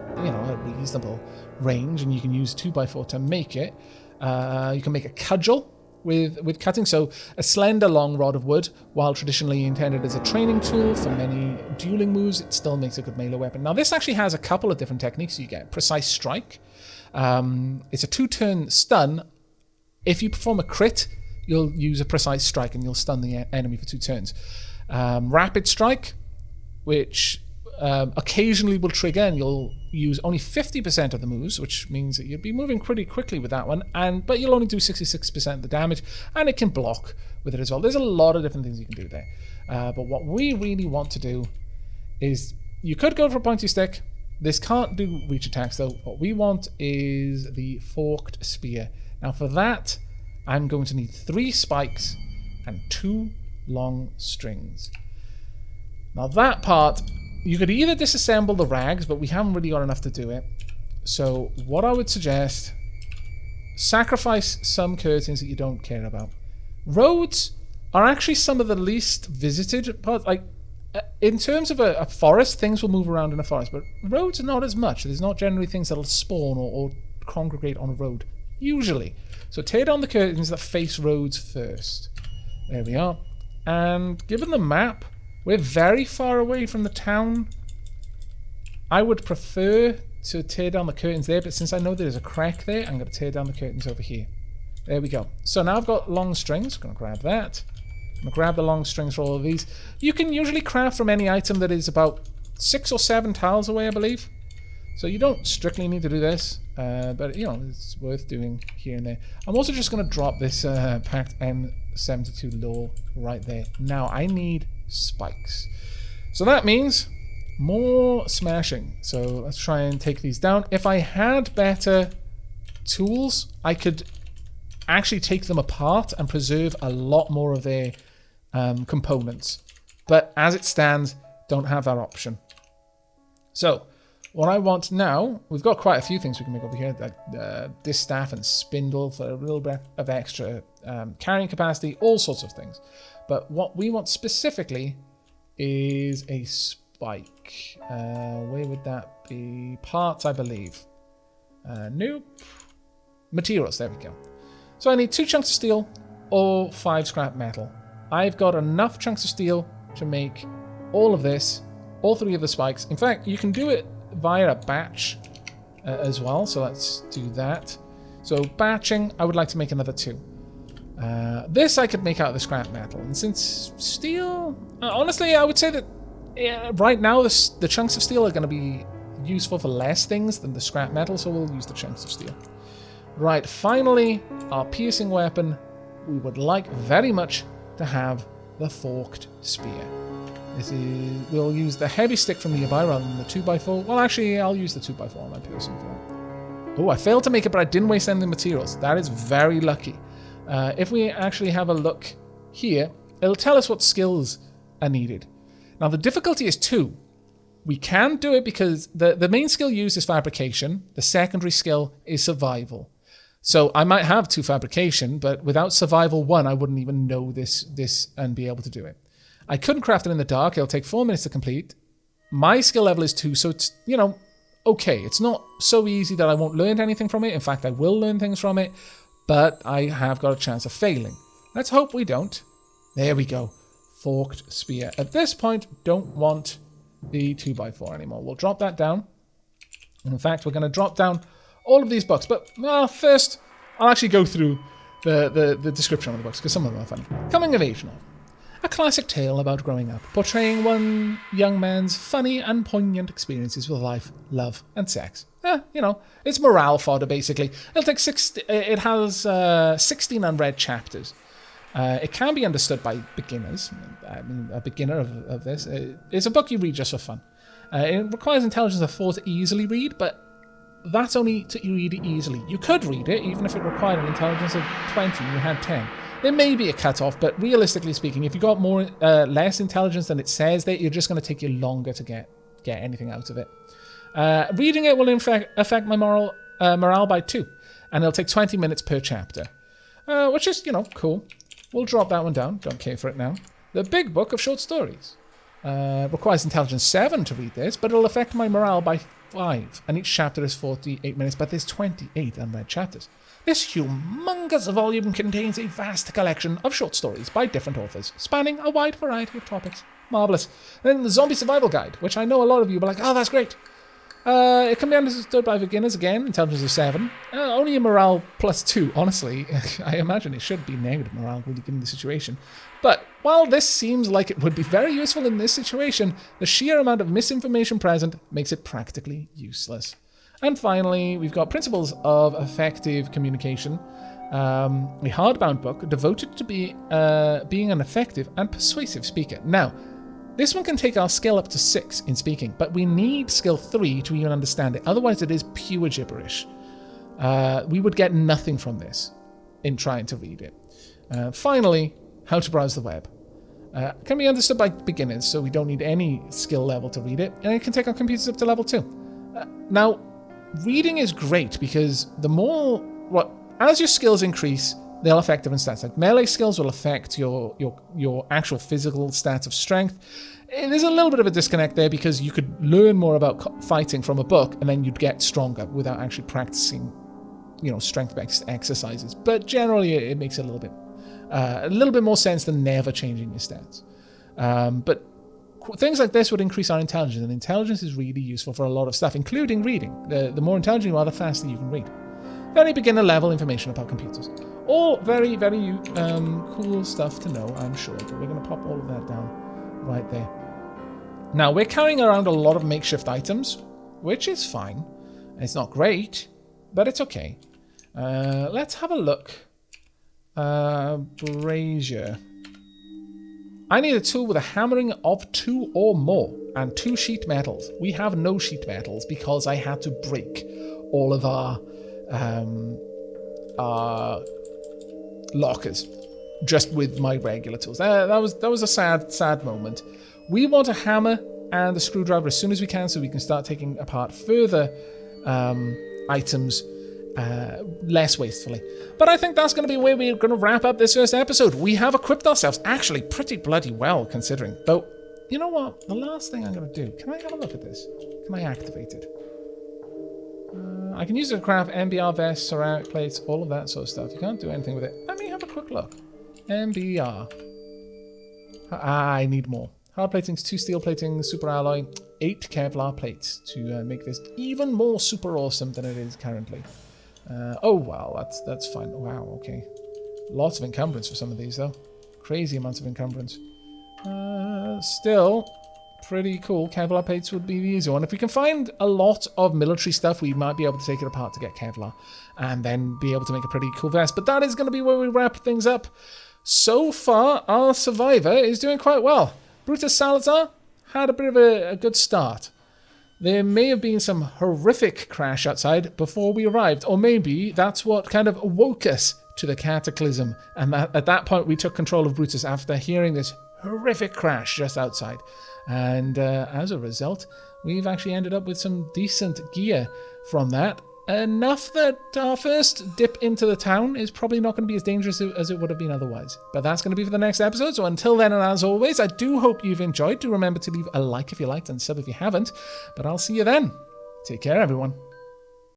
reasonable range, and you can use 2x4 to make it. You can make a cudgel with cutting, so a slender long rod of wood, while traditionally intended as a training tool for many dueling moves, it still makes a good melee weapon. Now this actually has a couple of different techniques. You get precise strike. It's a 2-turn stun. If you perform a crit, you'll use a precise strike and you'll stun the enemy for 2 turns. Rapid strike, which occasionally will trigger, and you'll use only 50% of the moves, which means that you'll be moving pretty quickly with that one, but you'll only do 66% of the damage, and it can block with it as well. There's a lot of different things you can do there. But what we really want to do is, you could go for a pointy stick. This can't do reach attacks though. What we want is the forked spear. Now for that, I'm going to need 3 spikes and 2 long strings. Now that part, you could either disassemble the rags, but we haven't really got enough to do it. So what I would suggest, sacrifice some curtains that you don't care about. Roads are actually some of the least visited parts. Like, in terms of a forest, things will move around in a forest, but roads are not as much. There's not generally things that'll spawn or congregate on a road, usually. So tear down the curtains that face roads first. There we are. And given the map, we're very far away from the town. I would prefer to tear down the curtains there, but since I know there's a crack there, I'm going to tear down the curtains over here. There we go. So now I've got long strings. I'm going to grab that. I'm going to grab the long strings for all of these. You can usually craft from any item that is about 6 or 7 tiles away, I believe. So you don't strictly need to do this, but you know, it's worth doing here and there. I'm also just going to drop this Pact M72 lore right there. Now I need spikes. So that means more smashing. So let's try and take these down. If I had better tools, I could actually take them apart and preserve a lot more of their components. But as it stands, don't have that option. So what I want now, we've got quite a few things we can make over here, like distaff and spindle for a little bit of extra carrying capacity, all sorts of things. But what we want specifically is a spike. Where would that be? Parts, I believe. Nope. Materials, there we go. So I need 2 chunks of steel or 5 scrap metal. I've got enough chunks of steel to make all of this, all 3 of the spikes. In fact, you can do it via a batch as well, so let's do that. So batching, I would like to make another 2. This I could make out of the scrap metal, and since steel, honestly, I would say that right now the chunks of steel are going to be useful for less things than the scrap metal, so we'll use the chunks of steel. Right, finally, our piercing weapon. We would like very much to have the forked spear. We'll use the heavy stick from nearby rather than the 2x4. Well, actually, I'll use the 2x4 on my piercing for that. Oh, I failed to make it, but I didn't waste any materials. That is very lucky. If we actually have a look here, it'll tell us what skills are needed. Now, the difficulty is 2. We can do it because the main skill used is fabrication. The secondary skill is survival. So I might have 2 fabrication, but without survival 1, I wouldn't even know this and be able to do it. I couldn't craft it in the dark. It'll take 4 minutes to complete. My skill level is 2, so it's, you know, okay. It's not so easy that I won't learn anything from it. In fact, I will learn things from it, but I have got a chance of failing. Let's hope we don't. There we go. Forked spear. At this point, don't want the 2x4 anymore. We'll drop that down. And in fact, we're going to drop down all of these books. But first, I'll actually go through the description of the books, because some of them are funny. Coming of age novel. A classic tale about growing up, portraying one young man's funny and poignant experiences with life, love, and sex. You know, it's morale fodder, basically. It has 16 unread chapters. It can be understood by beginners. I mean, a beginner of this. It's a book you read just for fun. It requires intelligence of 4 to easily read, but that's only to read it easily. You could read it, even if it required an intelligence of 20 and you had 10. There may be a cutoff, but realistically speaking, if you got less intelligence than it says there, you're just going to take you longer to get anything out of it. Reading it will in fact affect my morale by 2, and it'll take 20 minutes per chapter, which is, you know, cool. We'll drop that one down. Don't care for it now. the big book of short stories. Requires intelligence 7 to read this, but it'll affect my morale by 5, and each chapter is 48 minutes, but there's 28 unread chapters. This humongous volume contains a vast collection of short stories by different authors, spanning a wide variety of topics. Marvellous. Then the Zombie Survival Guide, which I know a lot of you will be like, oh, that's great. It can be understood by beginners, again, intelligence of 7. Only a morale plus 2, honestly. I imagine it should be negative morale, really, given the situation. But while this seems like it would be very useful in this situation, the sheer amount of misinformation present makes it practically useless. And finally, we've got Principles of Effective Communication, a hardbound book devoted to being an effective and persuasive speaker. Now, this one can take our skill up to 6 in speaking, but we need skill 3 to even understand it. Otherwise, it is pure gibberish. We would get nothing from this in trying to read it. Finally, how to browse the web. Can be understood by beginners, so we don't need any skill level to read it, and it can take our computers up to level 2. Now, reading is great because as your skills increase, they'll affect different stats. Like melee skills will affect your actual physical stats of strength. There's a little bit of a disconnect there because you could learn more about fighting from a book and then you'd get stronger without actually practicing, strength-based exercises. But generally, it makes it a little bit more sense than never changing your stats. But things like this would increase our intelligence, and intelligence is really useful for a lot of stuff, including reading. The more intelligent you are, the faster you can read. Very beginner level information about computers. All very, very cool stuff to know, I'm sure. But we're going to pop all of that down right there. Now, we're carrying around a lot of makeshift items, which is fine. It's not great, but it's okay. Let's have a look. Brazier. I need a tool with a hammering of 2 or more and 2 sheet metals. We have no sheet metals because I had to break all of our lockers just with my regular tools. That was a sad moment. We want a hammer and a screwdriver as soon as we can so we can start taking apart further items less wastefully. But I think that's going to be where we're going to wrap up this first episode. We have equipped ourselves actually pretty bloody well considering. Though, you know what? The last thing I'm going to do, can I have a look at this? Can I activate it? I can use it to craft MBR vests, ceramic plates, all of that sort of stuff. You can't do anything with it. Let me have a quick look. MBR. I need more. Hard platings, 2 steel platings, super alloy, 8 Kevlar plates to make this even more super awesome than it is currently. Oh, wow, that's fine. Wow, okay. Lots of encumbrance for some of these, though. Crazy amounts of encumbrance. Still, pretty cool. Kevlar plates would be the easy one. If we can find a lot of military stuff, we might be able to take it apart to get Kevlar and then be able to make a pretty cool vest. But that is going to be where we wrap things up. So far, our survivor is doing quite well. Brutus Salazar had a bit of a good start. There may have been some horrific crash outside before we arrived, or maybe that's what kind of awoke us to the Cataclysm, and at that point we took control of Brutus after hearing this horrific crash just outside. And as a result, we've actually ended up with some decent gear from that. Enough that our first dip into the town is probably not going to be as dangerous as it would have been otherwise. But that's going to be for the next episode. So until then, and as always, I do hope you've enjoyed. Do remember to leave a like if you liked and sub if you haven't. But I'll see you then. Take care, everyone.